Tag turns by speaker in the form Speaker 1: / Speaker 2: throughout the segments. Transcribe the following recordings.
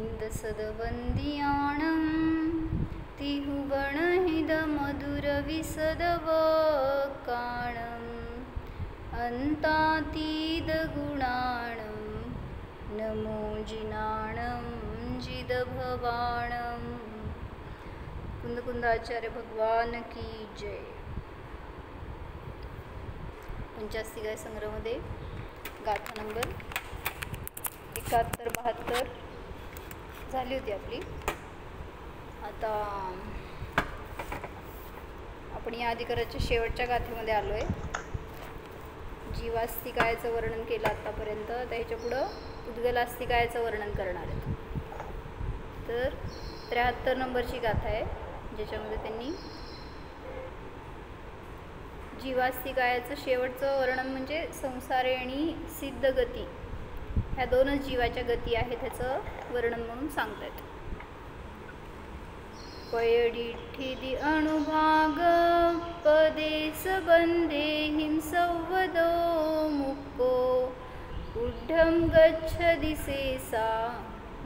Speaker 1: इंदसदवंदियाणं तिहुगणहिदमधुरविसदवकाणं अन्तातीदगुणाणं नमो जिनाणं जिदभवाणं। कुंदकुंदाचार्य भगवान की जय। पंचास्तिकाय संग्रहमध्ये गाथा नंबर 71-72 झाली होती आपली। आता आपण या अधिकाराच्या शेवटच्या गाथेमध्ये आलो आहे। जीवास्तिकायाचं वर्णन केलं आतापर्यंत, त्याच्या पुढं उद्गलास्तिकायाचं वर्णन करणार आहे। तर 73 नंबरची गाथा आहे, ज्याच्यामध्ये त्यांनी जीवास्तिकायाचं शेवटचं वर्णन म्हणजे संसारे आणि सिद्ध गती ह्या दोनच जीवाच्या गती आहेत ह्याचं वर्णन म्हणून सांगतात। पयडिठ्ठिदि अणुभाग पदेस बंधे हिंसवदो मुक्को ऊढ्ढं गच्छति सेसा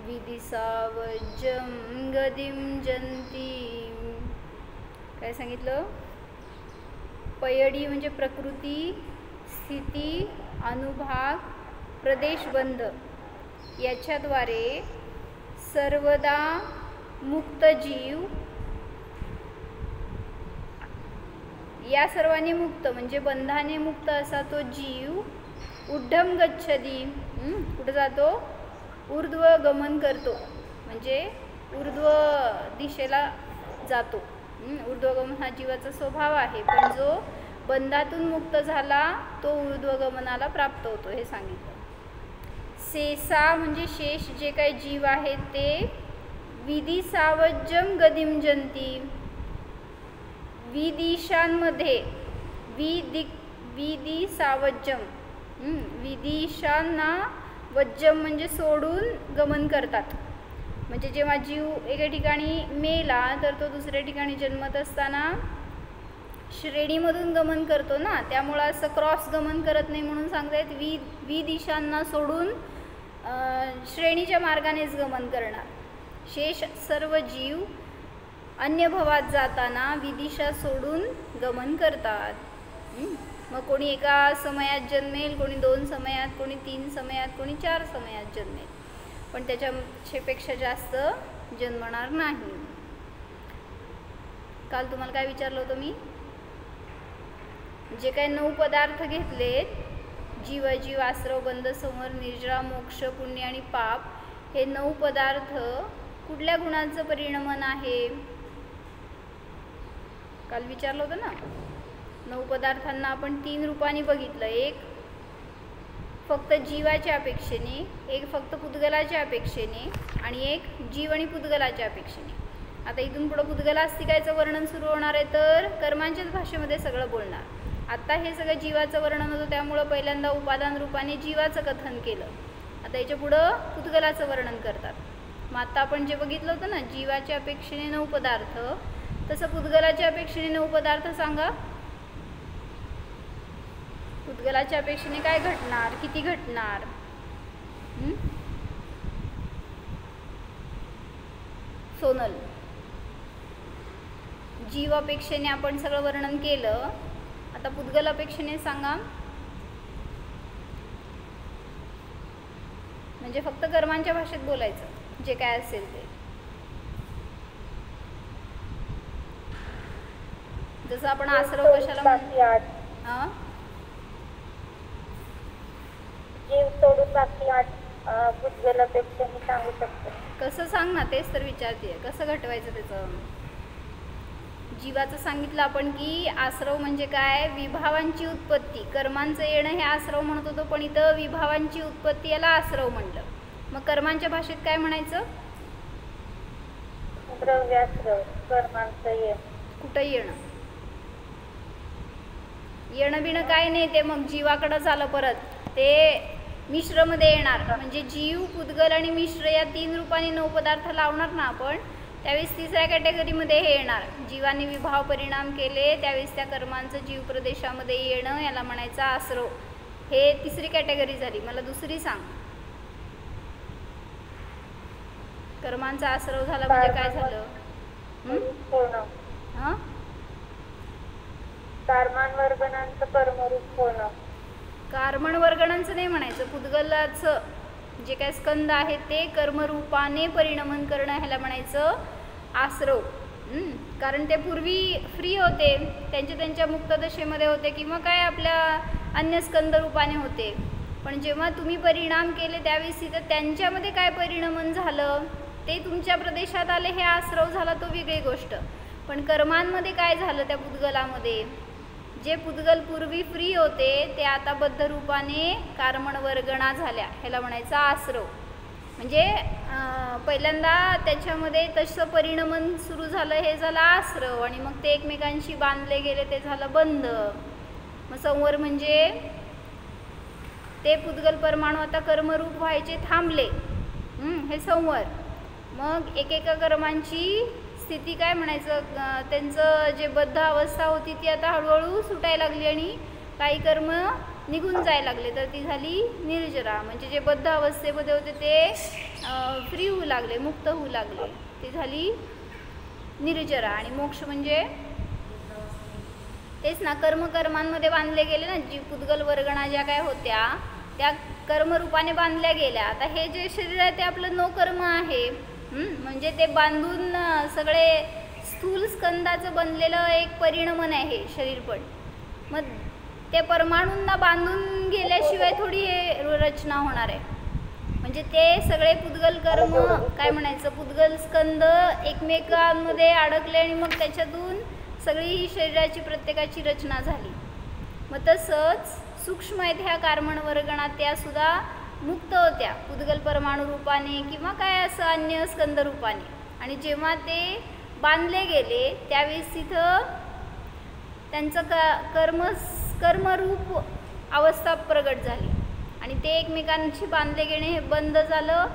Speaker 1: विदिसावज्जं गदिं जन्तीं। काय सांगितलं? पयडी म्हणजे प्रकृती, स्थिती, अनुभाग, प्रदेशबंध याच्याद्वारे सर्वदा मुक्त जीव, या सर्वांनी मुक्त म्हणजे बंधाने मुक्त असा तो जीव ऊढ्ढं गच्छति, कुठं जातो? ऊर्ध्व गमन करतो, म्हणजे ऊर्ध्व दिशेला जातो। ऊर्ध्वगमन हा जीवाचा स्वभाव आहे, पण जो बंधातून मुक्त झाला तो ऊर्ध्वगमनाला प्राप्त होतो हे सांगितलं। सेसा म्हणजे शेष जे काही जीव आहेत ते विदिसावज्जं गदिं जन्ति, विदिशांमध्ये विदिसावज्जं, विदिशांना वज्जम म्हणजे सोडून गमन करतात। म्हणजे जेव्हा जीव एका ठिकाणी मेला तर तो दुसऱ्या ठिकाणी जन्मत असताना श्रेणीमधून गमन करतो ना, त्यामुळं असं क्रॉस गमन करत नाही म्हणून सांगतायत विदिशांना सोडून श्रेणीच्या मार्गानेच गमन करणार। शेष सर्व जीव अन्य भवात जाताना विदिशा सोडून गमन करतात। मग कोणी एका समयात जन्मेल, कोणी 2 समयात, कोणी 3 समयात, कोणी 4 समयात जन्मेल, पण त्याच्यापेक्षा जास्त जन्मणार नाही। काल तुम्हाला काय विचारलं होतं मी? जे काही 9 पदार्थ घेतलेत, जीव, आश्रव, बंध, संवर, निर्जरा, मोक्ष, पुण्य आणि पाप, हे 9 पदार्थ कुठल्या गुणांचं परिणमन आहे? काल विचारलं होतं ना। 9 पदार्थांना आपण 3 रूपांनी बघितलं, एक फक्त जीवाच्या अपेक्षेने, एक फक्त पुद्गलाच्या अपेक्षेने आणि एक जीव आणि पुद्गलाच्या अपेक्षेने। आता इथून पुढं पुद्गलास्तिकायचं वर्णन सुरू होणार आहे, तर कर्मांच्याच भाषेमध्ये सगळं बोलणार। आता हे सगळं जीवाचं वर्णन होतं, त्यामुळं पहिल्यांदा उपादान रूपाने जीवाचं कथन केलं। आता याच्या पुढं पुद्गलाचं वर्णन करतात। मग आता आपण जे बघितलं होतं ना, जीवाच्या अपेक्षेने 9 पदार्थ, तसं पुद्गलाच्या अपेक्षेने 9 पदार्थ सांगा। पुद्गलाच्या अपेक्षेने काय घटणार, किती घटणार? सोनल, जीव अपेक्षेने आपण सगळं वर्णन केलं, आता पुद्गल अपेक्षेने सांगा। म्हणजे फक्त कर्मांच्या भाषेत बोलायचं, जे काय असेल ते। जसं आपण आश्रव कशाला
Speaker 2: जीव सोडून बाकी 8 पुद्गल अपेक्षेने सांगू शकतो।
Speaker 1: कसं सांग ना, तेच तर विचारते, कसं घटवायचं त्याचं? जीवाचं सांगितलं आपण की आश्रव म्हणजे काय? विभावांची उत्पत्ती, कर्मांचं येणं हे आश्रव म्हणत होतो, पण इथं विभावांची उत्पत्ती याला आश्रव म्हणलं। मग कर्मांच्या भाषेत काय म्हणायचं?
Speaker 2: द्रव्याश्रव, कर्मांचं येणं।
Speaker 1: कुठं येणं? येणं बिणं काय नाही, ते मग जीवाकडंच आलं परत, ते मिश्रमध्ये येणार। म्हणजे जीव, पुद्गल आणि मिश्र या 3 रूपांनी 9 पदार्थ लावणार ना आपण, त्यावेळेस तिसऱ्या कॅटेगरीमध्ये हे येणार। जीवाने विभाव परिणाम केले त्यावेळेस त्या कर्मांचं जीव प्रदेशामध्ये येणं याला म्हणायचं आश्रव। हे तिसरी कॅटेगरी झाली। मला दुसरी सांग। कर्मांचा आश्रव झाला म्हणजे काय झालं?
Speaker 2: होणं.
Speaker 1: हां,
Speaker 2: कर्मान वर्गणांचं कर्मरूप होणं.
Speaker 1: कार्मण वर्गणांचं नाही म्हणायचं, पुद्गलाचं जे काय स्कंद आहे ते कर्मरूपाने परिणमन करणं ह्याला म्हणायचं आश्रव. कारण ते पूर्वी फ्री होते, त्यांच्या मुक्तदशेमध्ये होते किंवा काय आपल्या अन्य स्कंद रूपाने होते. पण जेव्हा तुम्ही परिणाम केले त्यावेळेस तिथं त्यांच्यामध्ये काय परिणमन झालं ते तुमच्या प्रदेशात आले, हे आश्रव झाला तो वेगळी गोष्ट. पण कर्मांमध्ये काय झालं त्या पुद्गलामध्ये, जे पुद्गल पूर्वी फ्री होते ते आता बद्ध रूपाने कार्मण वर्गणा झाल्या, ह्याला म्हणायचा आश्रव. म्हणजे पहिल्यांदा त्याच्यामध्ये तसं परिणमन सुरू झालं, हे झालं आश्रव, आणि मग ते एकमेकांशी बांधले गेले, ते झालं बंध. मग संवर म्हणजे ते पुद्गल परमाणू आता कर्मरूप व्हायचे थांबले, हे संवर. मग एकेका कर्मांची स्थिती काय म्हणायचं, त्यांचं जे बद्ध अवस्था होती ती आता हळूहळू सुटायला लागली आणि काही कर्म निघून जायला लागले, तर ती झाली निर्जरा. म्हणजे जे बद्ध अवस्थेमध्ये होते ते फ्री होऊ लागले, मुक्त होऊ लागले, ती झाली निर्जरा. आणि मोक्ष म्हणजे तेच ना, कर्मांमध्ये बांधले गेले ना, जी पुद्गल वर्गणा ज्या काय होत्या त्या कर्मरूपाने बांधल्या गेल्या. आता हे जे शरीर आहे ते आपलं नो कर्म आहे, म्हणजे ते बांधून सगळे स्थूल स्कंदाचं बनलेलं एक परिणमन आहे शरीर. पण मग ते परमाणूंना बांधून गेल्याशिवाय थोडी हे रचना होणार आहे. म्हणजे ते सगळे पुद्गल कर्म काय म्हणायचं, पुद्गल स्कंद एकमेकांमध्ये अडकले आणि मग त्याच्यातून सगळी ही शरीराची प्रत्येकाची रचना झाली. मग तसंच सूक्ष्म आहेत ह्या कार्मण वर्गणात, त्या सुद्धा मुक्त होत्या पुद्गल परमाणू रूपाने किंवा काय असं अन्य स्कंद रूपाने. आणि जेव्हा ते बांधले गेले त्यावेळेस तिथं त्यांचं कर्मरूप अवस्था प्रगट झाली आणि ते एकमेकांशी बांधले गेणे हे बंद झालं.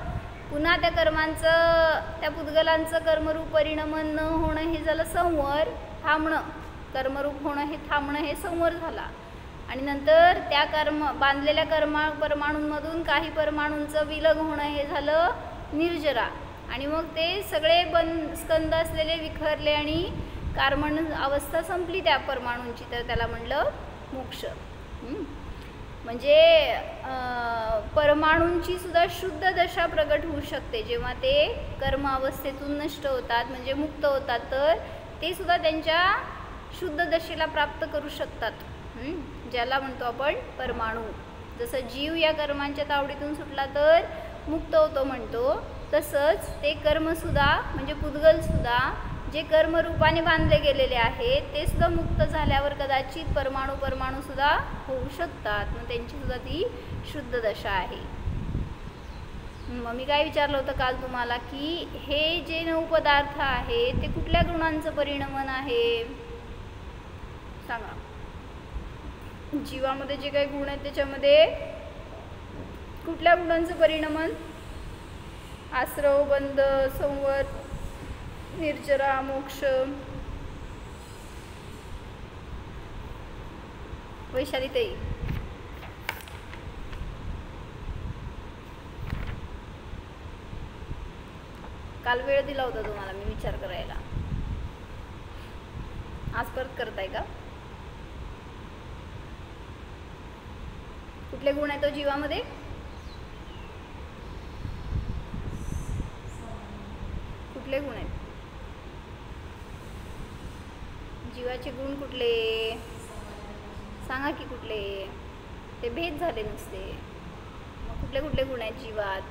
Speaker 1: पुन्हा त्या कर्मांचं, त्या पुद्गलांचं कर्मरूप परिणमन न होणं हे झालं संवर, थांबणं. कर्मरूप होणं हे थांबणं हे संवर झाला. आणि नंतर त्या बांधलेल्या परमाणूंमधून काही परमाणूंचं विलग होणं हे झालं निर्जरा. आणि मग ते सगळे स्कंद असलेले विखरले आणि कार्मण अवस्था संपली त्या परमाणूंची, तर त्याला म्हणलं मोक्ष. म्हणजे परमाणूंची सुद्धा शुद्ध दशा प्रगट होऊ शकते जेव्हा ते कर्म अवस्थेतून नष्ट होतात, म्हणजे मुक्त होतात, तर ते सुद्धा त्यांच्या शुद्ध दशेला प्राप्त करू शकतात, ज्याला म्हणतो आपण परमाणू. जसं जीव या कर्मांच्या तावडीतून सुटला तर मुक्त होतो म्हणतो, तसंच ते कर्मसुद्धा म्हणजे पुद्गलसुद्धा जे कर्मरूपाने बांधले गेलेले आहेत ते सुद्धा मुक्त झाल्यावर कदाचित परमाणूसुद्धा होऊ शकतात. मग त्यांचीसुद्धा ती शुद्ध दशा आहे. मग मी काय विचारलं होतं काल तुम्हाला की हे जे 9 पदार्थ आहेत ते कुठल्या गुणांचं परिणमन आहे सांगा. जीवामध्ये जे काही गुण आहेत त्याच्यामध्ये कुठल्या गुणांचं परिणमन? आश्रव, बंध, संवर, निर्जरा, मोक्ष. वैशाली ताई, काल वेळ दिला होता तुम्हाला मी विचार करायला, आज परत करताय का? कुठले गुण आहेत तो जीवामध्ये? कुठले गुण आहेत जीवाचे? गुण कुठले सांगा की कुठले? ते भेद झाले नुसते. मग कुठले कुठले गुण आहेत जीवात?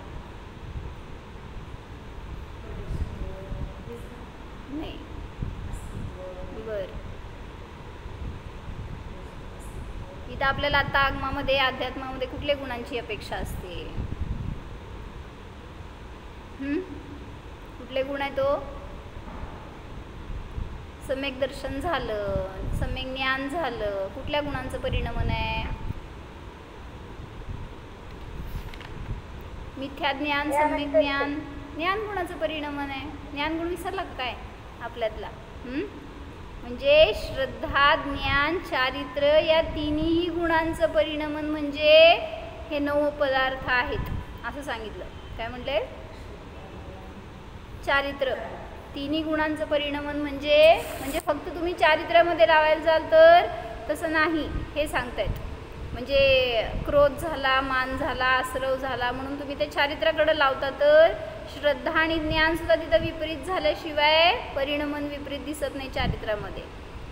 Speaker 1: नाही. बर, इथं आपल्याला आता आगमामध्ये अध्यात्मामध्ये कुठल्या गुणांची अपेक्षा असते? कुठले गुण आहे तो? सम्यक दर्शन झालं, सम्यक ज्ञान झालं. कुठल्या गुणांचं परिणमन आहे? मिथ्या ज्ञान, सम्यक ज्ञान, ज्ञान गुणाचं परिणमन आहे. ज्ञान गुण विसरला काय आपल्यातला? म्हणजे श्रद्धा, ज्ञान, चारित्र्य या तिन्ही गुणांचं परिणमन म्हणजे हे 9 पदार्थ आहेत असं सांगितलं. काय म्हटले? चारित्र, तिन्ही गुणांचं परिणमन म्हणजे फक्त तुम्ही चारित्र्यामध्ये लावायला जाल तर तसं नाही हे सांगतायत. म्हणजे क्रोध झाला, मान झाला, आश्रव झाला म्हणून तुम्ही ते चारित्र्याकडे लावता तर श्रद्धा आणि ज्ञानसुद्धा तिथं विपरीत झाल्याशिवाय परिणमन विपरीत दिसत नाही चारित्र्यामध्ये.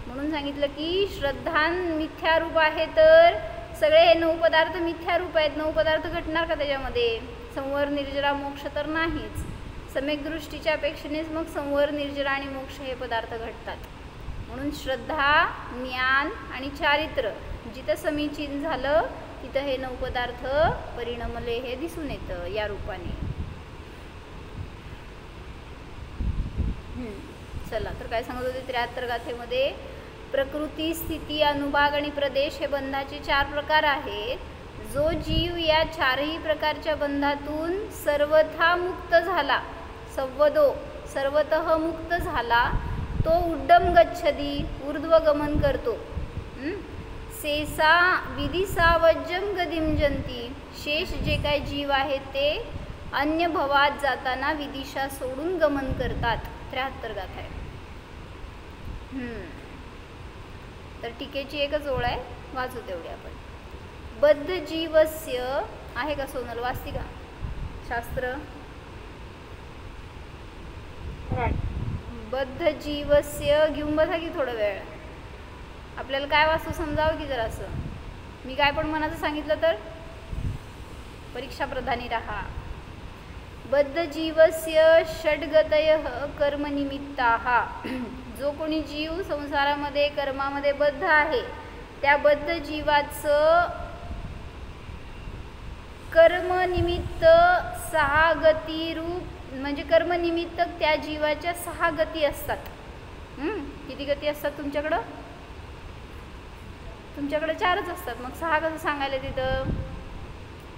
Speaker 1: म्हणून सांगितलं की श्रद्धान मिथ्यारूप आहे तर सगळे हे 9 पदार्थ मिथ्यारूप आहेत. 9 पदार्थ घटणार का त्याच्यामध्ये? संवर, निर्जरा, मोक्ष तर नाहीच. सम्यक दृष्टीच्या अपेक्षेनेच मग संवर, निर्जरा आणि मोक्ष हे पदार्थ घडतात. म्हणून श्रद्धा, ज्ञान आणि चारित्र्य जिथं समीचीन झालं तिथं हे 9 पदार्थ परिणमले हे दिसून येतं या रूपाने. चला तर काय सांगत होते 73 गाथेमध्ये? प्रकृती, स्थिती, अनुभाग आणि प्रदेश हे बंधाचे 4 प्रकार आहेत. जो जीव या 4ही प्रकारच्या बंधातून सर्वथा मुक्त झाला, सर्वतः मुक्त झाला तो उड्डम गच्छदी, ऊर्ध्वगमन करतो. शेषा विदिसावज्जम गदिम जंती, शेष जे काय जीव आहेत ते अन्य भवात जाताना विदिशा सोडून गमन करतात. 73 गाथा आहे. तर टीकेची एकच ओळ आहे, वाचू तेवढी आपण. बद्ध जीवस्य आहे का सोनल? वाचती का शास्त्र? बद्ध जीवस्य घेऊन बसा की थोडा वेळ. आपल्याला काय वाचू समजावं की जरा असं. मी काय पण मनाचं सांगितलं तर परीक्षा प्रधानी राहा. बद्ध जीवस्य षड्गतयः कर्मनिमित्ताः, जो कोणी जीव संसारामध्ये कर्मामध्ये बद्ध आहे त्या बद्ध जीवाचं कर्मनिमित्त 6 गती रूप, म्हणजे कर्मनिमित्त त्या जीवाच्या 6 गती असतात. किती गती असतात तुमच्याकडं? तुमच्याकडे 4च असतात. मग 6 कसं सांगायला तिथं?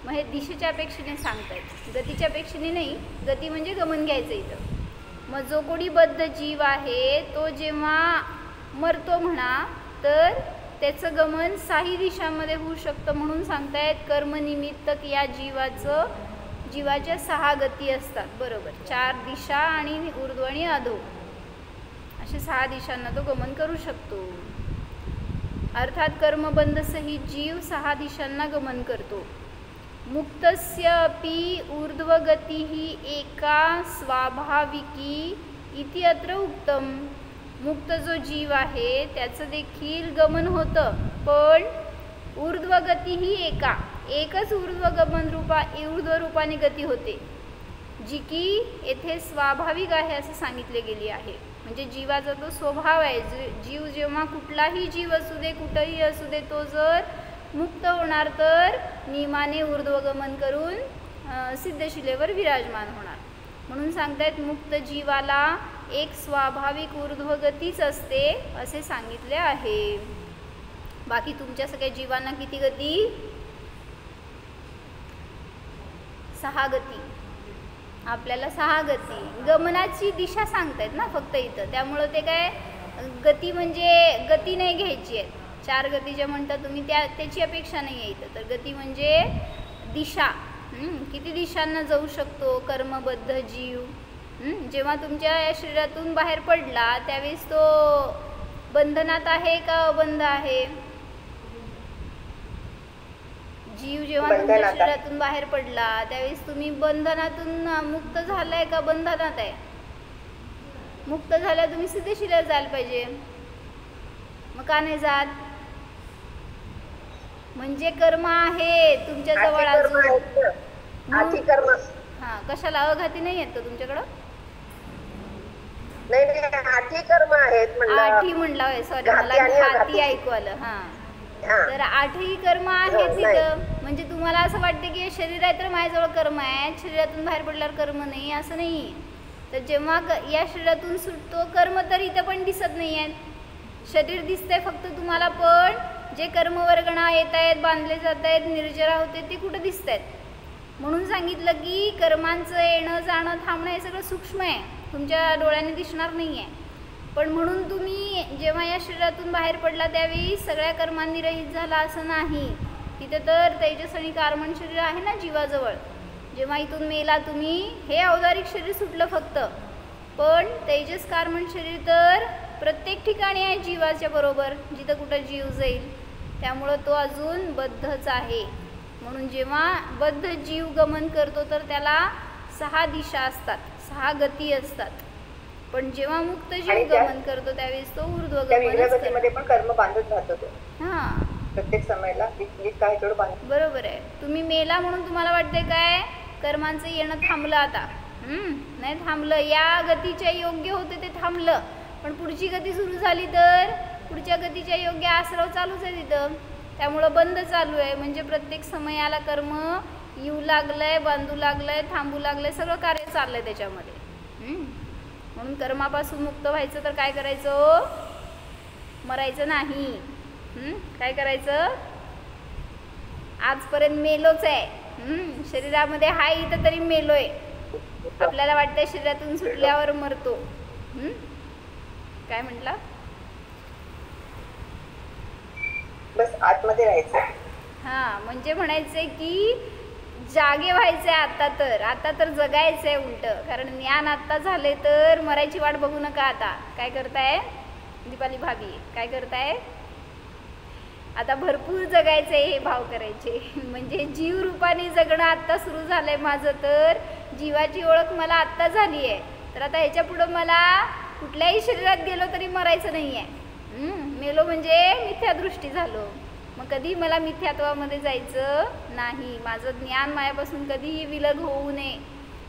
Speaker 1: मग हे दिशेच्या अपेक्षेने सांगतायत, गतीच्या अपेक्षेने नाही. गती म्हणजे गमन घ्यायचं इथं. मग जो कोणी बद्ध जीव आहे तो जेव्हा मरतो म्हणा तर त्याचं गमन 6 दिशांमध्ये होऊ शकतं. म्हणून सांगतायत कर्मनिमित्तक या जीवाच्या 6 गती असतात. बरोबर, 4 दिशा आणि ऊर्ध्व आणि अधो असे 6 दिशांना तो गमन करू शकतो. अर्थात कर्मबंध सहित जीव 6 दिशांना गमन करतो. मुक्तस्य अपि ऊर्ध्वगतिः एका स्वाभाविकी इति अत्र उक्तम. मुक्त जो जीव आहे त्याचं देखील गमन होतं, पण ऊर्ध्वगती ही एकच ऊर्ध्व रूपाने गती होते, जी की येथे स्वाभाविक आहे असं सांगितले गेली आहे. म्हणजे जीवाचा तो स्वभाव आहे. जीव जेव्हा कुठलाही जीव असू दे, कुठंही असू दे, तो जर मुक्त होणार तर नियमाने ऊर्ध्वगमन करून सिद्धशिलेवर विराजमान होणार. म्हणून सांगतायत मुक्त जीवाला एक स्वाभाविक ऊर्ध्वगतीच असते असे सांगितले आहे. बाकी तुमच्या सगळ्या जीवांना किती गती? 6 गती. आपल्याला 6 गती. गमनाची दिशा सांगतायत ना फक्त इथं, त्यामुळं ते काय गती म्हणजे गती नाही घ्यायची आहे. 4 गती ज्या म्हणता तुम्ही त्याची अपेक्षा नाही आहे इथं. तर गती म्हणजे दिशा. किती दिशांना जाऊ शकतो कर्मबद्ध जीव. जेव्हा तुमच्या या शरीरातून बाहेर पडला त्यावेळेस तो बंधनात आहे का अबंध आहे? जीव जेव्हा तुमच्या शरीरातून बाहेर पडला त्यावेळेस तुम्ही बंधनातून मुक्त झालाय का बंधनात आहे? मुक्त झाल्या तुम्ही सिद्धशिलेवर जायला पाहिजे. मग का नाही जात? म्हणजे कर्म आहे तुमच्या जवळ अजून. हा, कशाला अघाती नाही येत तुमच्याकडं?
Speaker 3: नाही, 8 कर्म आहेत म्हणलं.
Speaker 1: 8 म्हणला होय, सॉरी मला घाती ऐकू आलं. हा, तर 8ही कर्म आहेत तिथं. म्हणजे तुम्हाला असं वाटतं की शरीर आहे तर माझ्याजवळ कर्म आहे, शरीरातून बाहेर पडल्यावर कर्म नाही, असं नाही. तर जेव्हा या शरीरातून सुटतो कर्म तर इथं पण दिसत नाही आहेत. शरीर दिसतंय फक्त तुम्हाला, पण जे कर्मवर्गणा येत आहेत, बांधले जात आहेत, निर्जरा होते ते कुठं दिसत आहेत. म्हणून सांगितलं की कर्मांचं येणं जाणं थांबणं हे सगळं सूक्ष्म आहे, तुमच्या डोळ्याने दिसणार नाही आहे. पण म्हणून तुम्ही जेव्हा या शरीरातून बाहेर पडला त्यावेळी सगळ्या कर्मांनी रहित झाला असं नाही. तिथे तर तेजस आणि कार्बन शरीर आहे ना जीवाजवळ. जेव्हा इथून मेला तुम्ही, हे औदारिक शरीर सुटलं फक्त, पण तेजस कार्बन शरीर तर प्रत्येक ठिकाणी आहे जीवाच्या बरोबर, जिथं कुठं जीव जाईल, त्यामुळं तो अजून बद्धच आहे. म्हणून जेव्हा बद्ध जीव गमन करतो तर त्याला 6 दिशा असतात, 6 गती असतात. पण जेव्हा मुक्त जीव गमन करतो त्यावेळेस तो ऊर्ध्वगमन
Speaker 3: पण कर्म बांधत राहतो तो.
Speaker 1: हां,
Speaker 3: प्रत्येक समयाला काय तेवढं बांधत.
Speaker 1: बरोबर आहे. तुम्ही मेला म्हणून तुम्हाला वाटते काय कर्मांचं येणं थांबलं आता? नाही थांबलं. या गतीच्या योग्य होते ते थांबलं, पण पुढची गती सुरू झाली तर पुढच्या गतीच्या योग्य आसराव चालूच आहे तिथं. त्यामुळं बंद चालू आहे. म्हणजे प्रत्येक समयाला कर्म येऊ लागलंय, बांधू लागलंय, थांबू लागलंय, सगळं कार्य चाललंय त्याच्यामध्ये. म्हणून कर्मापासून मुक्त व्हायचं तर काय करायचं? मरायचं नाही. काय करायचं? आजपर्यंत मेलोच आहे, शरीरामध्ये हाय इथं तरी मेलोय. आपल्याला वाटतंय शरीरातून सुटल्यावर मरतो. काय म्हटला?
Speaker 3: बस आतमध्ये राहायचं.
Speaker 1: हां, म्हणजे म्हणायचंय की जागे व्हायचंय आता तर जगायचंय उलट. कारण ज्ञान आत्ता झाले तर मरायची वाट बघू नका. आता काय करताय दीपाली भाभी? काय करताय? आता भरपूर जगायचंय, हे भाव करायचे. म्हणजे जीव रूपाने जगणं आत्ता सुरू झालंय माझं. तर जीवाची ओळख मला आत्ता झाली आहे. तर आता ह्याच्या पुढं मला कुठल्याही शरीरात गेलो तरी मरायचं नाही आहे. मेलो म्हणजे मिथ्यादृष्टी झालो. मग कधी मला मिथ्यात्वामध्ये जायचं नाही. माझं ज्ञान मायापासून कधीही विलग होऊ नये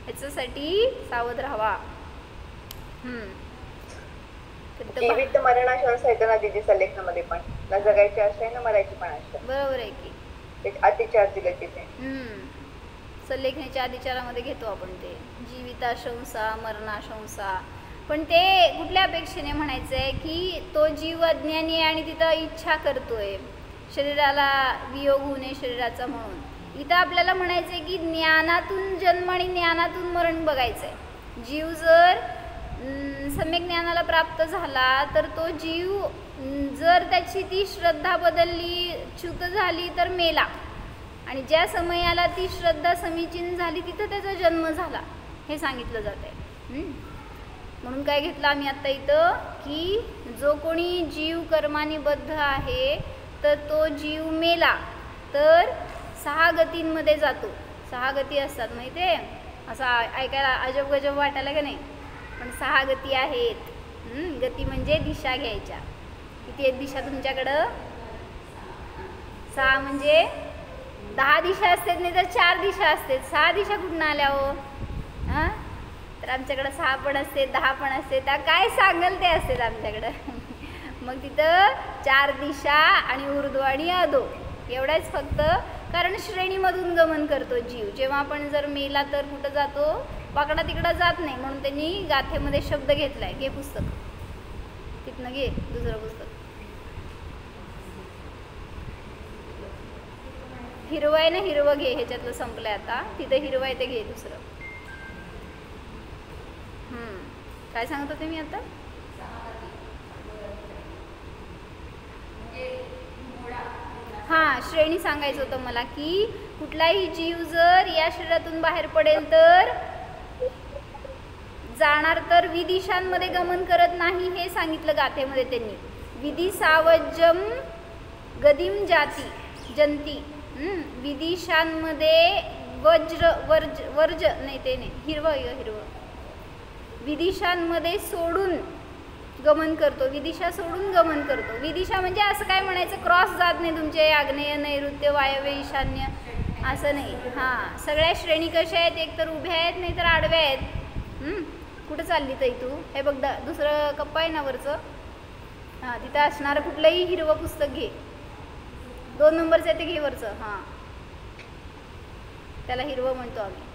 Speaker 1: ह्याच्यासाठी सावध राहावा.
Speaker 3: जीवित मरणाश्वास आहे ना दिदीच्या लेखनामध्ये पण, ना जगायची आशा आहे ना मरायची पण आशा.
Speaker 1: बरोबर आहे की.
Speaker 3: अतिचार दिले तिथे.
Speaker 1: सल्लेखनाच्या अधिचारामध्ये घेतो आपण ते जीविताशंसा मरणाशंसा. पण ते कुठल्या अपेक्षेने म्हणायचं आहे की तो जीव अज्ञानी आहे आणि तिथं इच्छा करतोय शरीराला वियोग होऊ नये शरीराचा म्हणून. इथं आपल्याला म्हणायचं आहे की ज्ञानातून जन्म आणि ज्ञानातून मरण बघायचं आहे. जीव जर सम्यक ज्ञानाला प्राप्त झाला तर तो जीव जर त्याची ती श्रद्धा बदलली, च्युत झाली तर मेला. आणि ज्या समयाला ती श्रद्धा समीचीन झाली तिथं त्याचा जन्म झाला, हे सांगितलं जात आहे. म्हणून काय घेतलं आम्ही आत्ता इथं की जो कोणी जीव कर्माने बद्ध आहे तर तो जीव मेला तर 6 गतींमध्ये जातो. 6 गती असतात माहिती आहे. असं ऐकायला अजब गजब वाटायला का नाही, पण 6 गती आहेत. गती म्हणजे दिशा घ्यायच्या. किती आहेत दिशा तुमच्याकडं? 6 म्हणजे 10 दिशा असतात, नाही तर 4 दिशा असतात. 6 दिशा कुठून आल्या हो? तर आमच्याकडं 6 पण असते, 10 पण असते. त्या काय सांगाल ते असतात आमच्याकडं. मग तिथं 4 दिशा आणि ऊर्ध्व आणि अधो एवढाच फक्त. कारण श्रेणीमधून गमन करतो जीव. जेव्हा आपण जर मेला तर कुठं जातो? वाकडा तिकडं जात नाही. म्हणून त्यांनी गाथेमध्ये शब्द घेतलाय. घे पुस्तक, तिथनं घे दुसरं पुस्तक. हिरवं आहे ना, हिरवं घे. ह्याच्यातलं संपलंय आता. तिथं हिरवं आहे ते घे दुसरं. काय सांगत होते मी आता? हां, श्रेणी सांगायचं होतं मला की कुठलाही जीव जर या शरीरातून बाहेर पडेल तर जाणार तर विदिशांमध्ये गमन करत नाही, हे सांगितलं गाथेमध्ये त्यांनी. विधी सावज्जम गदिम जाती जंती. विदिशांमध्ये वर्ज नाही, ते नाही, हिरवं विदिशांमध्ये सोडून गमन करतो. विदिशा सोडून गमन करतो. विदिशा म्हणजे असं काय म्हणायचं, क्रॉस जात नाही तुमचे आग्नेय नैऋत्य वायव्य ईशान्य असं नाही. हां, सगळ्या श्रेणी कशा आहेत? एक तर उभ्या आहेत, नाही तर आडव्या आहेत. कुठं चालली ताई तू? हे बघ दुसरं कप्पा आहे ना वरचं. हां, तिथं असणारं कुठलंही हिरवं पुस्तक घे. 2 नंबरचं आहे ते घे वरचं. हां, त्याला हिरवं म्हणतो आम्ही.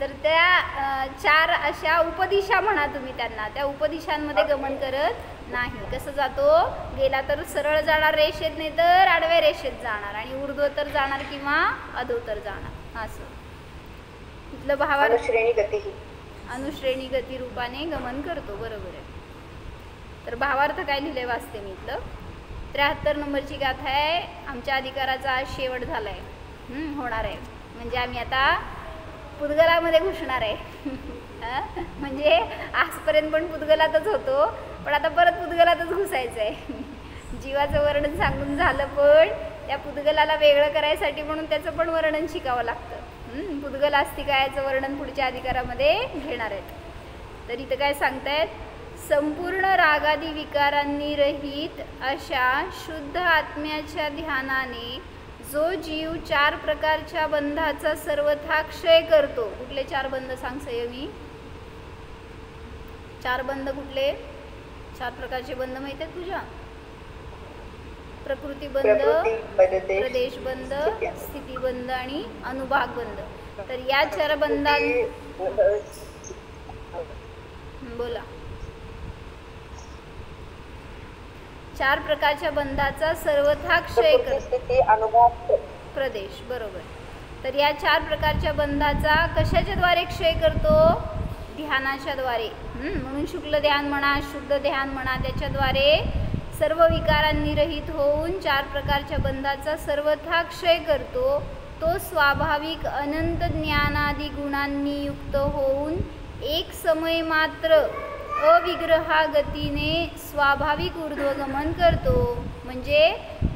Speaker 1: तर त्या 4 अशा उपदिशा म्हणा तुम्ही त्यांना. त्या उपदिशांमध्ये गमन करत नाही. कसं जातो? गेला तर सरळ जाणार रेषेत, नाही तर आडव्या रेषेत जाणार. आणि ऊर्ध्व तर जाणार किंवा अधो तर जाणार. असं इथलं भावार्थ. अनुश्रेणी गती रूपाने गमन करतो. बरोबर आहे. तर भावार्थ काय लिहिले वाचते मी इथलं. 73 नंबरची गाथा आहे. आमच्या अधिकाराचा आज शेवट झाला आहे, होणार आहे. म्हणजे आम्ही आता पुद्गलामध्ये घुसणार आहे. म्हणजे आजपर्यंत पण पुद्गलातच होतो, पण आता परत पुद्गलातच घुसायचं आहे. जीवाचं वर्णन सांगून झालं, पण त्या पुद्गलाला वेगळं करायसाठी म्हणून त्याचं पण वर्णन शिकावं लागतं. पुद्गल अस्तिकायाचं वर्णन पुढच्या अधिकारामध्ये घेणार आहेत. तर इथं काय सांगतायत, संपूर्ण रागादी विकारांनी रहित अशा शुद्ध आत्म्याच्या ध्यानाने जो जीव 4 प्रकारच्या बंधाचा सर्वथा क्षय करतो. कुठले 4 बंध सांग संयमी? 4 बंध कुठले? 4 प्रकारचे बंध माहित आहेत तुझ्या? प्रकृती बंध, प्रदेश बंध, स्थिती बंध आणि अनुभाग बंध. तर या 4 बंधां बोला. 4 प्रकारच्या बंधाचा सर्वथा क्षय करतो. प्रदेश, बरोबर. तर या 4 प्रकारच्या बंधाचा कशाच्या द्वारे क्षय करतो? ध्यानाच्या द्वारे. म्हणून शुक्ल ध्यान म्हणा, शुद्ध ध्यान म्हणा, त्याच्याद्वारे सर्व विकारांनी रहित होऊन 4 प्रकारच्या बंधाचा सर्वथा क्षय करतो. तो स्वाभाविक अनंत ज्ञानादी गुणांनी युक्त होऊन एक समय मात्र अविग्रहा गतीने स्वाभाविक ऊर्ध्वगमन करतो. म्हणजे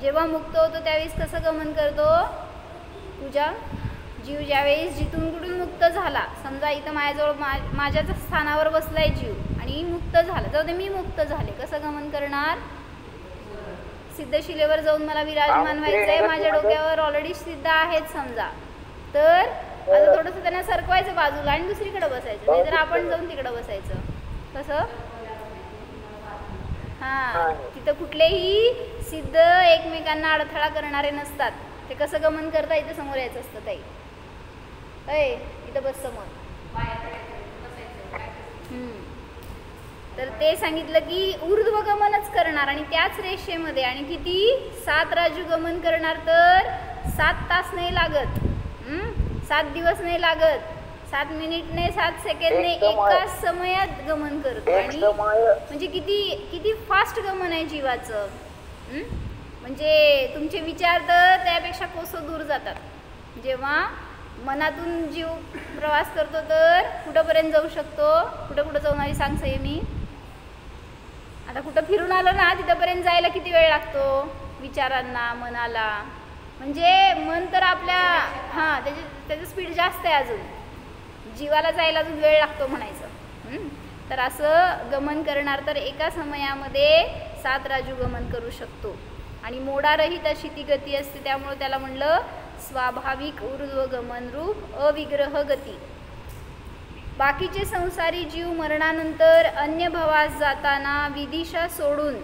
Speaker 1: जेव्हा मुक्त होतो त्यावेळेस कसं गमन करतो? पूजा, जीव ज्यावेळेस जिथून कुठून मुक्त झाला, समजा इथं माझ्याजवळ माझ्याच स्थानावर बसलाय जीव आणि मुक्त झाला, जाऊ दे मी मुक्त झाले, कसं गमन करणार? सिद्धशिलेवर जाऊन मला विराजमान व्हायचं आहे, माझ्या डोक्यावर ऑलरेडी सिद्ध आहेत समजा, तर आता थोडंसं त्यांना सरकवायचं बाजूला आणि दुसरीकडे बसायचं, नाहीतर आपण जाऊन तिकडं बसायचं. कसं? हां, तिथं कुठलेही सिद्ध एकमेकांना अडथळा करणारे नसतात. ते कसं गमन करता? इथं समोर यायचं असतं ताई. अय इथं बस समोर. तर ते सांगितलं की ऊर्ध्वगमनच करणार आणि त्याच रेषेमध्ये, आणि किती? 7 राजू गमन करणार. तर 7 तास नाही लागत, 7 दिवस नाही लागत, 7 मिनिट नाही, 7 सेकंद नाही, एकाच समयात गमन करतो. आणि म्हणजे किती किती फास्ट गमन आहे जीवाचं. म्हणजे तुमचे विचार तर त्यापेक्षा कोसो दूर जातात. जेव्हा मनातून जीव प्रवास करतो तर कुठंपर्यंत जाऊ शकतो? कुठं जाऊन आली सांग संयमी? आता कुठं फिरून आलो ना, तिथंपर्यंत जायला किती वेळ लागतो? विचारांना, मनाला. म्हणजे मन तर आपल्या त्याचं स्पीड जास्त आहे, अजून जीवाला जायला अजून वेळ लागतो म्हणायचं. तर असं गमन करणार तर एका समयामध्ये 7 राजू गमन करू शकतो. आणि मोडारहित अशी ती गती असते, त्यामुळे त्याला म्हणलं स्वाभाविक ऊर्ध्वगमन रूप अविग्रह गती. बाकीचे संसारी जीव मरणानंतर अन्य भवास जाताना विदिशा सोडून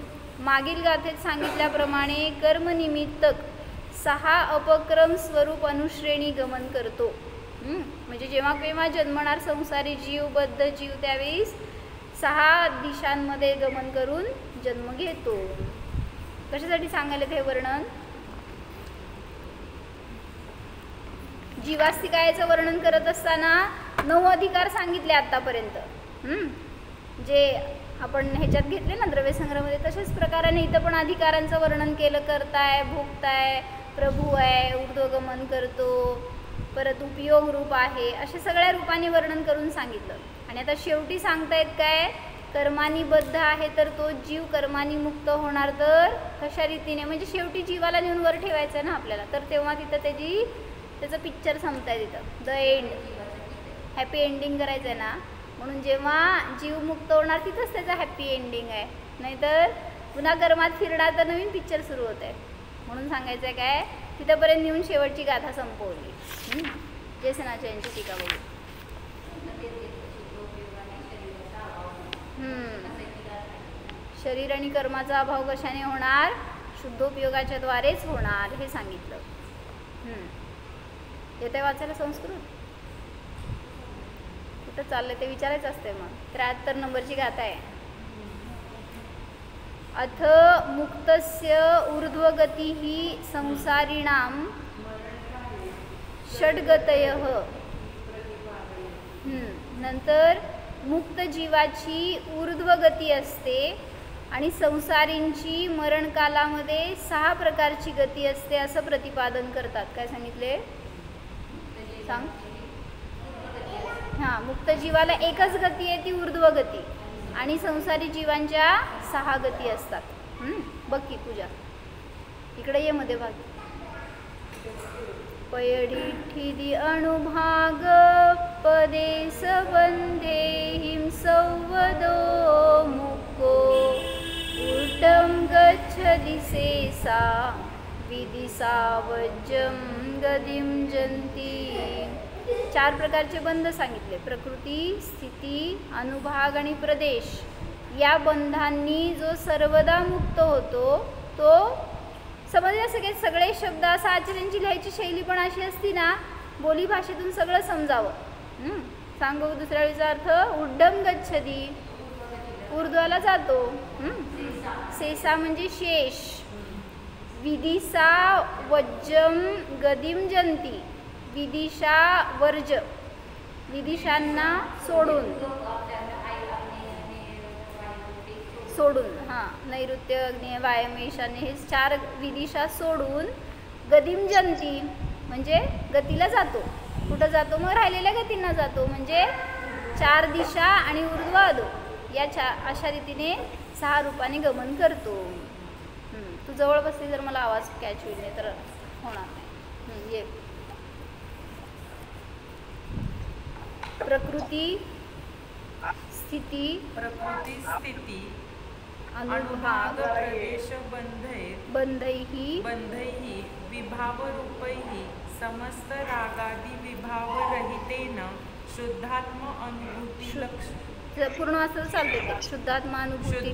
Speaker 1: मागील गाथेत सांगितल्याप्रमाणे कर्मनिमित्तक 6 अपक्रम स्वरूप अनुश्रेणी गमन करतो. म्हणजे जेव्हा केव्हा जन्मणार संसारी जीव, बद्ध जीव, त्यावेळेस 6 दिशांमध्ये गमन करून जन्म घेतो. कशासाठी सांगायला ते वर्णन? जीवास्तिकायाचं वर्णन करत असताना 9 अधिकार सांगितले आतापर्यंत, जे आपण ह्याच्यात घेतले ना द्रव्यसंग्रहमध्ये. तशाच प्रकाराने इथं पण अधिकारांचं वर्णन केलं. करताय, भोगताय, प्रभू आहे, ऊर्ध्वगमन करतो, परत उपयोग रूप आहे, अशा सगळ्या रूपाने वर्णन करून सांगितलं. आणि आता शेवटी सांगतायत काय? कर्मानी बद्ध आहे तर तो जीव कर्मानी मुक्त होणार. तर कशा रीतीने? म्हणजे शेवटी जीवाला नेऊन वर ठेवायचं ना आपल्याला, तर तेव्हा तिथं त्याचं पिक्चर संपताय, तिथं द एंड, हॅपी एंडिंग करायचं आहे ना. म्हणून जेव्हा जीव मुक्त होणार तिथंच त्याचं हॅपी एंडिंग आहे, नाहीतर पुन्हा कर्मात फिरणार तर नवीन पिक्चर सुरू होत आहे. म्हणून सांगायचं आहे काय, तिथंपर्यंत नेऊन शेवटची गाथा संपवली. जेसनाच्या यांची टीका बघू. शरीर आणि कर्माचा अभाव कशाने होणार? शुद्धोपयोगाच्या द्वारेच होणार, हे सांगितलं. येते वाचायला संस्कृत? कुठं चाललंय ते विचारायचं असते. मग 73 नंबरची गाथा आहे. अथ मुक्तस्य ऊर्ध्वगतिः संसारिणां षड्गतयः. नंतर मुक्त जीवाची ऊर्ध्वगती असते आणि संसारींची मरणकालामध्ये 6 प्रकारची गती असते, असं प्रतिपादन करतात. काय सांगितले सांग? हां, मुक्त जीवाला एकच गती आहे ती ऊर्ध्व गती, आणि संसारी जीवांच्या 6 गती असतात. बघ की पूजा, इकडे ये मध्ये भाग. पयडिठिदी अणुभाग पदे सबंधे हिंसवदो मुको ऊर्ध्वं गच्छति सेसा विदिसावज्जं गतिं जन्ति. 4 प्रकारचे बंध सांगितले: प्रकृती, स्थिती, अनुभाग आणि प्रदेश. या बंधांनी जो सर्वदा मुक्त होतो तो समजले. सगळे शब्द असा आचार्यांची लिहायची शैली पण अशी असती ना, बोली भाषेतून सगळं समजावं. सांगू दुसऱ्या वेळीचा अर्थ: उड्डम गच्छती, ऊर्ध्वाला जातो. सेसा म्हणजे शेष. विदिशा वज्जम गदिम जंती, विदिशा वर्ज, विदिशांना सोडून नैऋत्य, अग्नेय, वायव्य, ईशान्य हे 4 विदिशा सोडून गदिम जंती म्हणजे गतीला जातो. कुठं जातो? मग राहिलेल्या गतींना जातो, म्हणजे 4 दिशा आणि ऊर्ध्व अधो या अशा रीतीने 6 रूपाने गमन करतो. तू जवळ बसली जर मला आवाज कॅच होईल, नाही तर होणार नाही. ये प्रकृती, स्थिती, अनुभाग,
Speaker 4: प्रदेश
Speaker 1: बंधैहि
Speaker 4: विभावरूपैः समस्त रागादि विभावरहितेन शुद्धात्म अनुभूती लक्षण.
Speaker 1: पूर्ण वाचलं चालते ते. शुद्धात्मा अनुभूती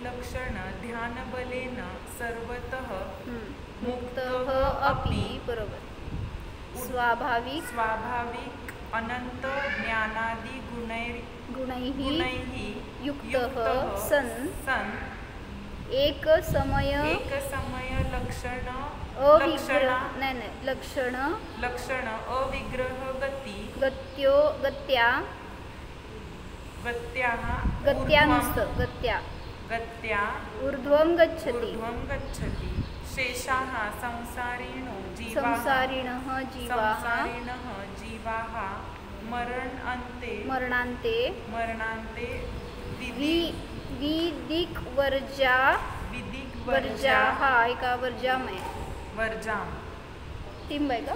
Speaker 4: लक्षण ध्यानबलेन सर्वतः
Speaker 1: मुक्तः अपि. बरोबर. स्वाभाविक
Speaker 4: अनंत ज्ञानादि
Speaker 1: गुणैः युक्तः सन् एक समय लक्षण
Speaker 4: अविग्रह गत्या
Speaker 1: ऊर्ध्वं गच्छति.
Speaker 4: शेषाः संसारिणः जीवाः मरणान्ते
Speaker 1: वर्जाः एका वर्जामय टिंब आहे का?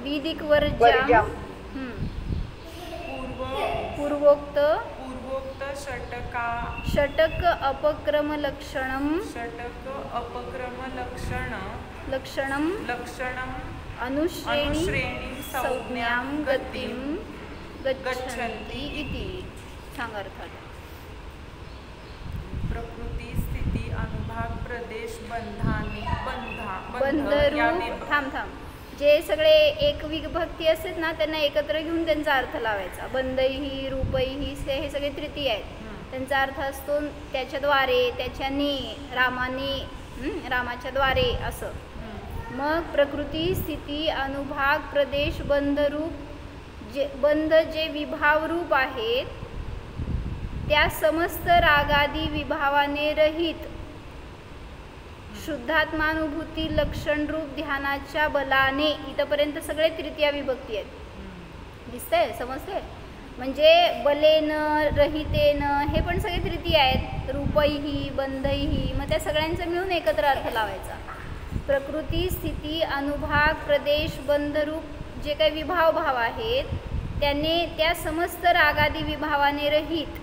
Speaker 1: विदिक वर्जाम. पूर्वोक्त षटक अपक्रम लक्षणम अनुश्रेणी संज्ञां गतिं गच्छन्ति इति. सांग अर्थात.
Speaker 4: प्रकृती, स्थिती, अनुभाग, प्रदेश,
Speaker 1: बंधरूप. थांब. जे सगळे एक विभक्ती असतात ना, त्यांना एकत्र घेऊन त्यांचा अर्थ लावायचा. बंधैहि, रूपैहि हे सगळे तृतीय आहेत. त्यांचा अर्थ असतो त्याच्याद्वारे, त्याच्याने, रामाने, रामाच्या द्वारे असं. मग प्रकृती, स्थिती, अनुभाग, प्रदेश, बंधरूप बंध जे विभावरूप आहेत त्या समस्त रागादी विभावाने रहित शुद्धात्मानुभूती लक्षणरूप ध्यानाच्या बलाने. इथपर्यंत सगळे तृतीया विभक्ती आहेत. दिसतंय? समजते? म्हणजे बलेन, रहितेन हे पण सगळे तृतीय आहेत. रूपैहि, बंधैहि, मग त्या सगळ्यांचा मिळून एकत्र अर्थ लावायचा. प्रकृती, स्थिती, अनुभाग, प्रदेश, बंधरूप जे काही विभाव आहेत त्याने त्या समस्त रागादी विभावाने रहित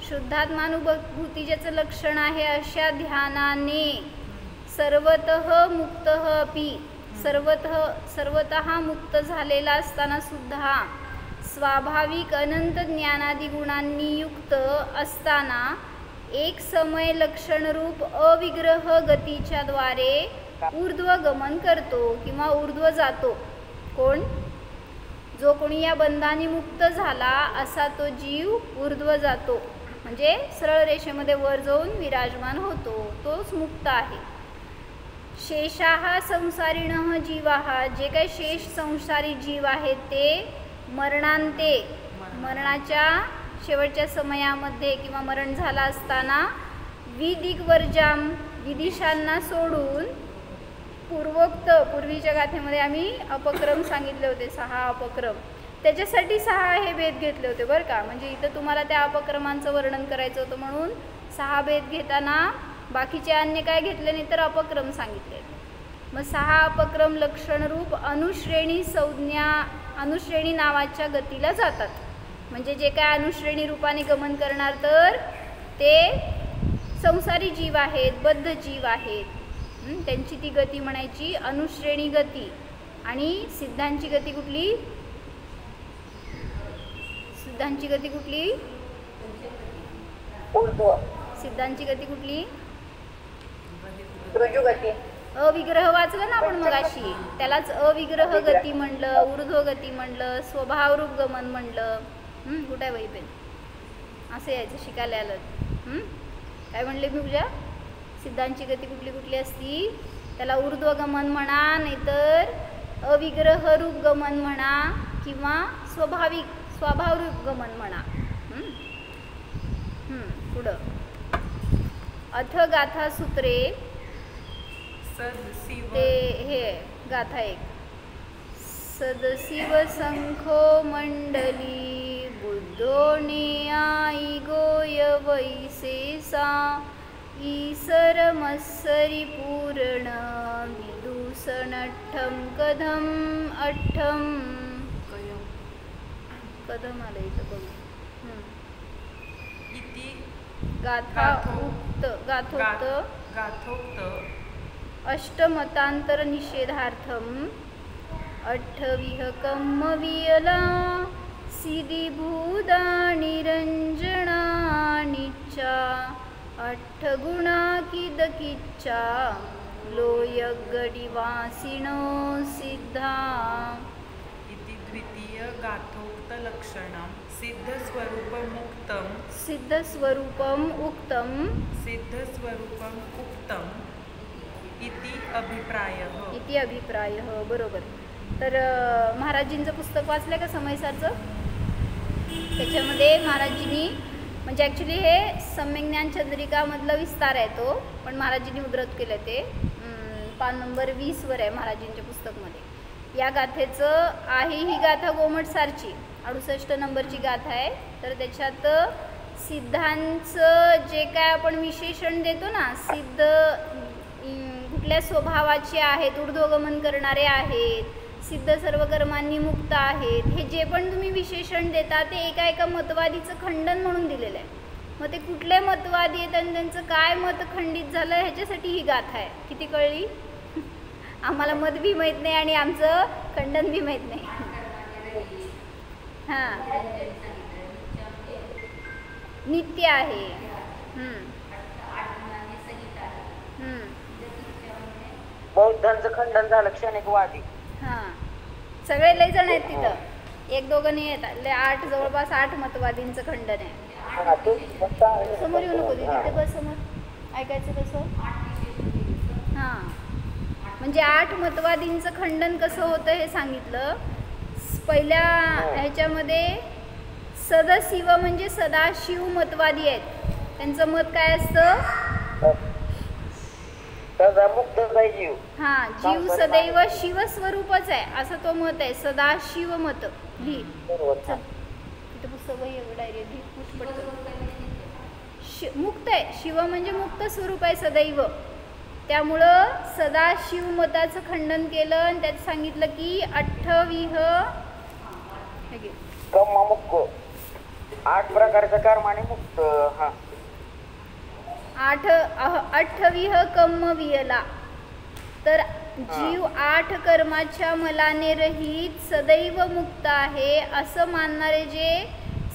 Speaker 1: शुद्धात्मानुभूती ज्याचं लक्षण आहे अशा ध्यानाने सर्वतः मुक्तः अपि, सर्वतः मुक्त झालेला असताना सुद्धा स्वाभाविक अनंत ज्ञानादी गुणांनी युक्त असताना एक समय लक्षणरूप अविग्रह गतीच्या द्वारे ऊर्ध्व गमन करतो किंवा ऊर्ध्व जातो. कोण? जो कोणी या बंधाने मुक्त झाला असा तो जीव ऊर्ध्व जातो, म्हणजे सरळ रेषेमध्ये वर जाऊन विराजमान होतो, तोच मुक्त आहे. शेषाः संसारिणः जीवाः जे काही शेष संसारी जीव आहेत ते मरणांते, मरणाच्या शेवटच्या समयामध्ये किंवा मरण झाला असताना विदिग्वर्जाम विदिशांना सोडून पूर्वोक्त पूर्वीच्या गाथेमध्ये आम्ही अपक्रम सांगितले होते 6 अपक्रम. त्याच्यासाठी 6 हे भेद घेतले होते बरं का. म्हणजे इथं तुम्हाला त्या अपक्रमांचं वर्णन करायचं होतं म्हणून 6 भेद घेताना बाकीचे अन्य काय घेतले नाही तर अपक्रम सांगितले. मग 6 अपक्रम लक्षणरूप अनुश्रेणी संज्ञा अनुश्रेणी नावाच्या गतीला जातात. म्हणजे जे काय अनुश्रेणी रूपाने गमन करणार तर ते संसारी जीव आहेत, बद्ध जीव आहेत, त्यांची ती गती म्हणायची अनुश्रेणी गती. आणि सिद्धांची गती कुठली? सिद्धांची गती कुठली? सिद्धांची गती कुठली?
Speaker 3: ऋजुगती.
Speaker 1: अविग्रह वाचलं ना आपण मगाशी, त्यालाच अविग्रह गती म्हणलं, ऊर्ध्व गती म्हणलं, स्वभावरूप गमन म्हणलं. कुठे आहे वही पेन? असं यायचं शिकायला आलं. काय म्हणले मी पूजा? सिद्धांची गती कुठली कुठली असती? त्याला ऊर्ध्व गमन म्हणा, नाहीतर अविग्रह रूप गमन म्हणा, किंवा स्वभावरूप गमन म्हणा. पुढं अथ गाथा सूत्रे ते हे गाथा 1. सदशिव संखो मंडली बुद्धो नेयाई गोय वैसेसा ईसर मत्सरी पूर्ण विदूषणठ्ठम कदम अठ्ठम. कदम आलं इथं बघू.
Speaker 4: गाथोक्त
Speaker 1: अष्टमतांतर निषेधार्थम अठ्ठविह कम्मवियला सिद्धिभूता निरंजना निच्चा अठ्ठगुणा किदकिच्चा लोयगडिवासिनो सिद्धा.
Speaker 4: इति द्वितीय गाथोक्त लक्षणम सिद्धस्वरूपम उक्तम इति अभिप्रायः. बरोबर. तर महाराजींचं पुस्तक वाचलं का समयसाचं? त्याच्यामध्ये महाराजींनी म्हणजे ॲक्च्युली हे सम्यज्ञान चंद्रिकामधलं विस्तार आहे तो, पण महाराजींनी उद्धृत केलं ते पान नंबर 20वर आहे महाराजींच्या पुस्तकमध्ये. या गाथेचं आहे ही गाथा गोमटसारची 68 नंबरची गाथा आहे. तर त्याच्यात सिद्धांचं जे काय आपण विशेषण देतो ना, सिद्ध कुठल्या स्वभावाचे आहेत, ऊर्ध्वगमन करणारे आहेत, सिद्ध सर्व कर्मांनी मुक्त आहेत, हे जे पण तुम्ही विशेषण देता ते एका एका मतवादीचं खंडन म्हणून दिलेलं आहे. मग ते कुठले मतवादी आहेत आणि त्यांचं काय मत खंडित झालं ह्याच्यासाठी ही गाथा आहे. किती कळली? आम्हाला मत बी माहीत नाही आणि आमचं खंडन बी माहीत नाही. हां, नित्य आहे.
Speaker 5: बौद्धांचं खंडन झालं क्षणिकवादी.
Speaker 1: हां, सगळे लय जण आहेत तिथं, एक दोघं नाही येतात. 8 जवळपास 8 मतवादींचं खंडन आहे. समोर येऊ नको तिथे, बस समोर. ऐकायचं कसं? हां, म्हणजे 8 मतवादींचं खंडन कसं होतं हे सांगितलं. पहिल्या ह्याच्यामध्ये सदशिव म्हणजे सदाशिव मतवादी आहेत. त्यांचं मत काय असतं?
Speaker 5: जीव.
Speaker 1: हां, जीव सदैव शिवस्वरूपच आहे असं तो मत आहे. सदाशिव मत. लिही तिथं पुस्तक डायरेक्ट मुक्त आहे. शिव म्हणजे मुक्त स्वरूप आहे सदैव. त्यामुळं सदाशिव मताचं खंडन केलं आणि त्यात सांगितलं की अठ्ठविह
Speaker 5: 8 प्रकारचं कर्माने मुक्त. हा,
Speaker 1: 8 कम्मवियला. तर जीव 8 कर्माच्या मलाने रहित सदैव मुक्त आहे असं मानणारे जे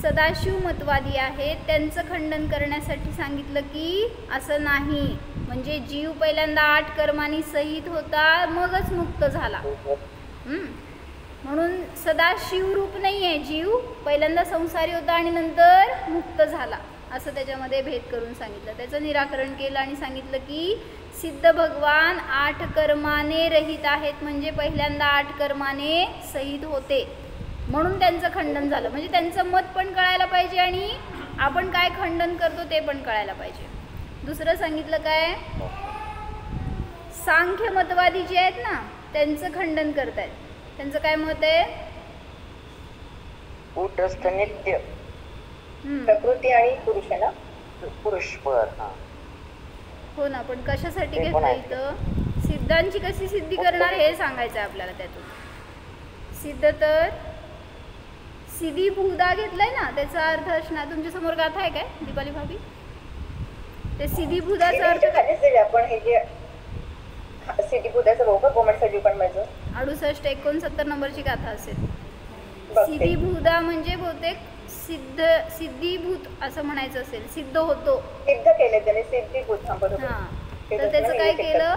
Speaker 1: सदाशिव मतवादी आहेत त्यांचं खंडन करण्यासाठी सांगितलं की असं नाही. म्हणजे जीव पहिल्यांदा 8 कर्मांनी सहित होता मगच मुक्त झाला. म्हणून सदाशिव रूप नाही आहे जीव, पहिल्यांदा संसारी होता आणि नंतर मुक्त झाला असं त्याच्यामध्ये भेद करून सांगितलं. त्याचं निराकरण केलं आणि सांगितलं की सिद्ध भगवान 8 कर्माने रहित आहेत. म्हणजे पहिल्यांदा 8 कर्माने सहित होते म्हणून त्यांचं खंडन झालं. म्हणजे त्यांचं मत पण कळायला पाहिजे आणि आपण काय खंडन करतो ते पण कळायला पाहिजे. दुसरं सांगितलं काय, सांख्य मतवादी जे आहेत ना त्यांचं खंडन करतायत. त्यांचं काय मत आहे?
Speaker 5: कूटस्थ नित्य
Speaker 3: प्रकृती आणि पुरुष आहे ना.
Speaker 5: पुरुष बर हा.
Speaker 1: हो ना, पण कशासाठी
Speaker 5: ते पण
Speaker 1: घेतलं
Speaker 5: आहे.
Speaker 1: इथं? सिद्धांची कशी सिद्धी करणार हे सांगायचं आहे आपल्याला त्यातून. सिद्ध तर सिद्धी भूदा घेतलंय ना, त्याचा अर्थ असणार तुमच्या समोर गाथा आहे काय दीपाली भाभी? ते सिद्धी भूदाचा अर्थ काय?
Speaker 3: खालीच दिले आपण हे जे सिटी बुद्धाचं बघू का गोमट सजीव पण माझं
Speaker 1: 68-69 नंबरची गाथा असेल.
Speaker 3: बघते.
Speaker 1: सिद्धीभूदा म्हणजे बहुतेक सिद्धीभूत असं म्हणायचं असेल, सिद्ध होतो.
Speaker 3: सिद्ध केले त्याने सिद्धी बुद्ध हा बरोबर.
Speaker 1: हां,
Speaker 3: ते
Speaker 1: तर
Speaker 3: तसं
Speaker 1: त्याचं
Speaker 3: नाही
Speaker 1: काय
Speaker 3: लिहिते
Speaker 1: केलं?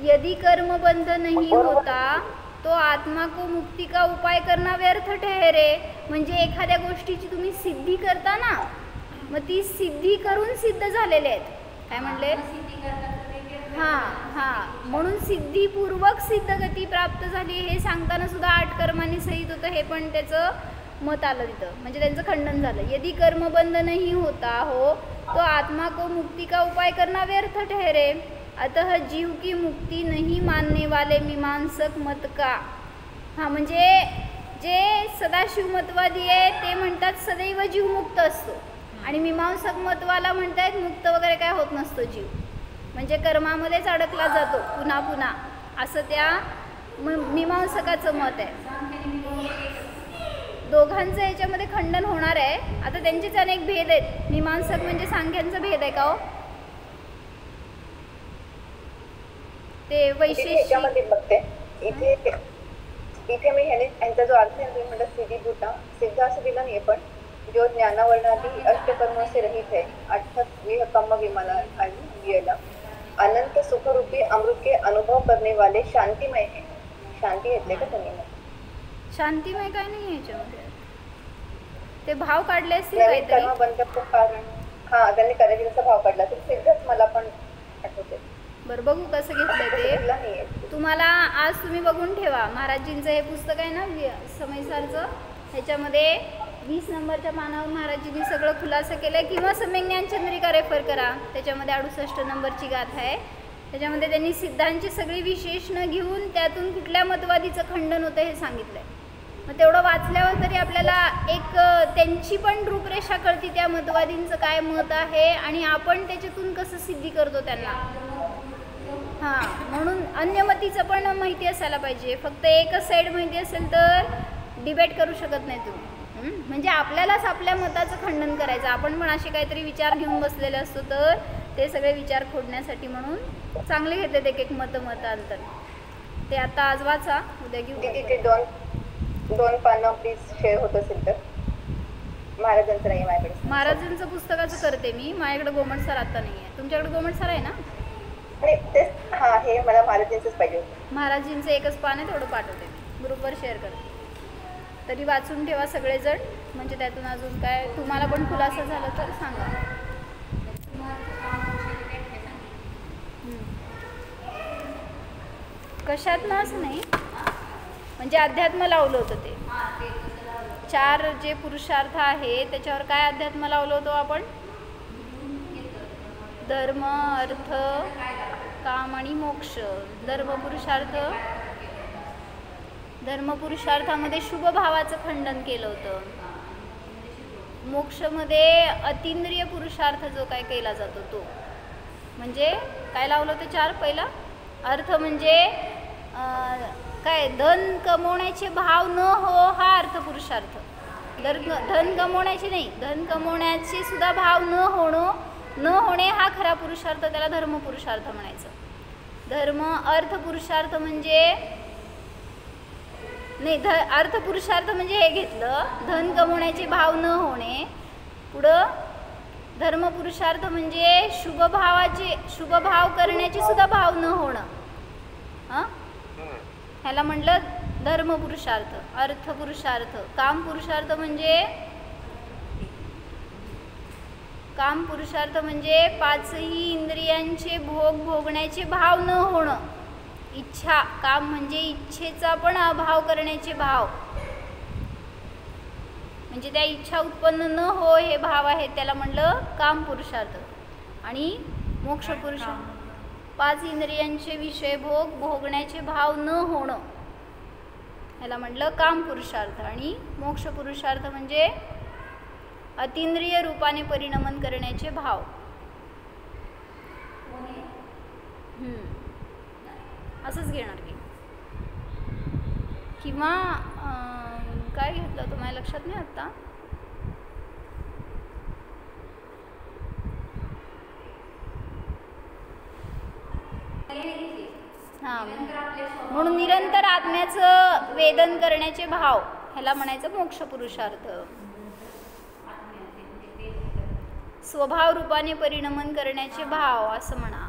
Speaker 1: यदि कर्मबंध नहीं
Speaker 5: बरोबर.
Speaker 1: होता तो आत्मा को मुक्ती का उपाय करना व्यर्थ ठहरे. म्हणजे एखाद्या गोष्टीची तुम्ही सिद्धी करता ना, मग ती सिद्धी करून सिद्ध झालेले आहेत. काय म्हणले? हां, म्हणून सिद्धीपूर्वक सिद्धगती प्राप्त झाली हे सांगताना सुद्धा 8 कर्मांनी सहित होतं, हे पण त्याचं मत आलं तिथं. म्हणजे त्यांचं खंडन झालं. यदि कर्मबंध नहीं होता हो तो आत्मा को मुक्ति का उपाय करना व्यर्थ ठहरे. अतः जीव की मुक्ती नहीं मानने वाले मीमांसक मत का. हां, म्हणजे जे सदाशिवमतवादी आहे ते म्हणतात सदैव जीव मुक्त असतो, आणि मीमांसक मतवाला म्हणतात मुक्त वगैरे काय होत नसतो जीव, म्हणजे कर्मामध्येच अडकला जातो पुन्हा पुन्हा, असं त्या मीमांसकाचं मत आहे. दोघांचं याच्यामध्ये खंडन होणार आहे. आता त्यांचेच अनेक भेद आहेत. मीमांसक म्हणजे सांख्यांचा भेद आहे का हो? ते वैशेषिक
Speaker 3: ह्याच्यामध्ये बघते इथे मी यांचा जो अर्थ आहे तुम्ही म्हणता सिद्धी भूता सिद्ध असं दिलं नाही, पण जो ज्ञानावर्णादी अष्टकर्म से रहित है, 28 कम्म विमाला अनंत सुखरूपी अमृत के अनुभव करने वाले शांतिमय है. शांती घेतले का तुम्ही?
Speaker 1: शांतिमय काय नाही याच्यामध्ये, ते भाव काढले असतील
Speaker 3: नवीन
Speaker 1: काहीतरी.
Speaker 3: कर्म बंद कारण हा त्यांनी करायची जसा भाव काढला तर सिद्धच मला पण आठवते.
Speaker 1: बरं, बघू कसं घेतलंय ते.
Speaker 3: दिला नाहीये.
Speaker 1: तुम्हाला आज तुम्ही बघून ठेवा. महाराजींचं हे पुस्तक आहे ना समयसारचं, ह्याच्यामध्ये 20 नंबरच्या पानावर महाराजींनी सगळं खुलासा केलं आहे, किंवा सम्यक ज्ञान चंद्रिका रेफर करा, त्याच्यामध्ये 68 नंबरची गाथा आहे. त्याच्यामध्ये त्यांनी सिद्धांची सगळी विशेषणं घेऊन त्यातून कुठल्या मतवादीचं खंडन होतं हे सांगितलं आहे. मग तेवढं वाचल्यावर तरी आपल्याला एक त्यांची पण रूपरेषा कळती, त्या मतवादींचं काय मत आहे आणि आपण त्याच्यातून कसं सिद्धी करतो त्यांना. हां, म्हणून अन्यमतीचं पण माहिती असायला पाहिजे. फक्त एकच साईड माहिती असेल तर डिबेट करू शकत नाही तुम्ही. म्हणजे आपल्यालाच आपल्या मताचं खंडन करायचं. आपण पण असे काहीतरी विचार घेऊन बसलेले असतो, तर ते सगळे विचार खोडण्यासाठी म्हणून चांगले घेतात एक एक मतांतर. ते आता आज वाचा, उद्या घेऊ.
Speaker 3: ते दोन पानं प्लीज शेअर होत असेल तर. महाराजांचं नाही माझ्याकडे.
Speaker 1: महाराजांचं पुस्तकाचं करते मी, माझ्याकडे गोमट सर आता नाही आहे. तुमच्याकडे गोमट सर आहे ना?
Speaker 3: आणि तेच हा हे मला महाराजांचंच पाहिजे होतं.
Speaker 1: महाराजींचं एकच पान आहे, तेवढं पाठवते मी, ग्रुपवर शेअर करते. तरी वाचून ठेवा सगळेजण, म्हणजे त्यातून अजून काय तुम्हाला पण खुलासा झाला तर सांगा. कशातनं असं नाही, म्हणजे अध्यात्म लावलं होतं ते. 4 जे पुरुषार्थ आहे त्याच्यावर काय अध्यात्म लावलं होतं आपण? धर्म, अर्थ, काम आणि मोक्ष. धर्मपुरुषार्थामध्ये शुभ भावाचं खंडन केलं होतं. मोक्षमध्ये अतिंद्रिय पुरुषार्थ जो काय केला जातो तो, म्हणजे काय लावलं होतं 4? पहिला अर्थ म्हणजे काय, धन कमवण्याचे भाव न हो, हा अर्थ पुरुषार्थ. धन कमवण्याचे नाही, धन कमवण्याचे सुद्धा भाव न होणे हा खरा पुरुषार्थ, त्याला धर्मपुरुषार्थ म्हणायचं. धर्म अर्थ पुरुषार्थ म्हणजे नाही, अर्थ पुरुषार्थ म्हणजे हे घेतलं, धन कमवण्याचे भाव न होणे. पुढं धर्मपुरुषार्थ म्हणजे शुभ भाव करण्याचे सुद्धा भाव न होणं. हां, ह्याला म्हटलं धर्मपुरुषार्थ. अर्थ पुरुषार्थ. काम पुरुषार्थ म्हणजे 5ही इंद्रियांचे भोगण्याचे भाव न होणं. इच्छा, काम म्हणजे इच्छेचा पण अभाव करण्याचे भाव, म्हणजे त्या इच्छा उत्पन्न न हो हे भाव आहेत, त्याला म्हटलं काम पुरुषार्थ. आणि मोक्ष पुरुषार्थ 5 इंद्रियांचे विषय भोगण्याचे भाव न होणं, ह्याला म्हटलं काम पुरुषार्थ. आणि मोक्ष पुरुषार्थ म्हणजे अतींद्रिय रूपाने परिणमन करण्याचे भाव. असंच घेणार की किंवा काय घेतलं तुम्हाला लक्षात नाही आत्ता. हां, म्हणून निरंतर आत्म्याचं वेदन करण्याचे भाव ह्याला म्हणायचं मोक्ष पुरुषार्थ. स्वभाव रूपाने परिणमन करण्याचे भाव असं म्हणा,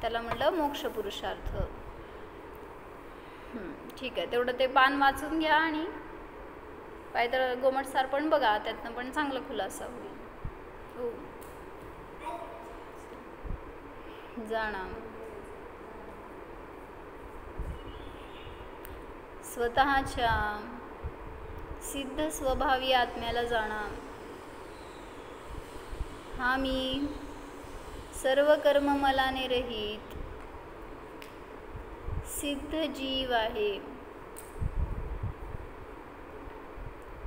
Speaker 1: त्याला म्हटलं मोक्ष पुरुषार्थ. ठीक आहे, तेवढं ते पान वाचून घ्या आणि पाहिजे तर गोमटसार पण बघा, त्यातनं पण चांगला खुलासा होईल. हो, जाणा स्वतःच्या सिद्ध स्वभावी आत्म्याला जाणा. हा मी सर्व कर्ममलाने रहित सिद्ध जीव आहे.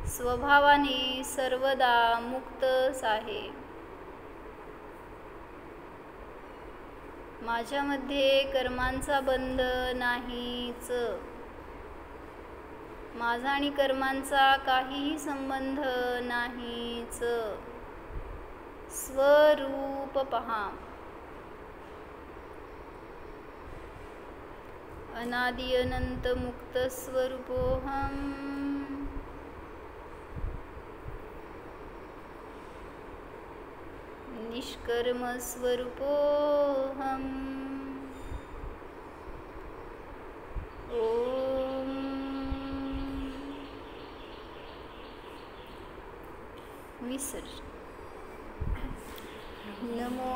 Speaker 1: स्वभावाने सर्वदा मुक्तच आहे. माझ्यामध्ये कर्मांचा बंध नाहीच. माझा आणि कर्मांचा काहीही संबंध नाहीच. स्वरूप पहा. अनादि अनंत मुक्त स्वरूपोहम. निष्कर्म स्वरूपोहम. ओम विसर्जन. नमो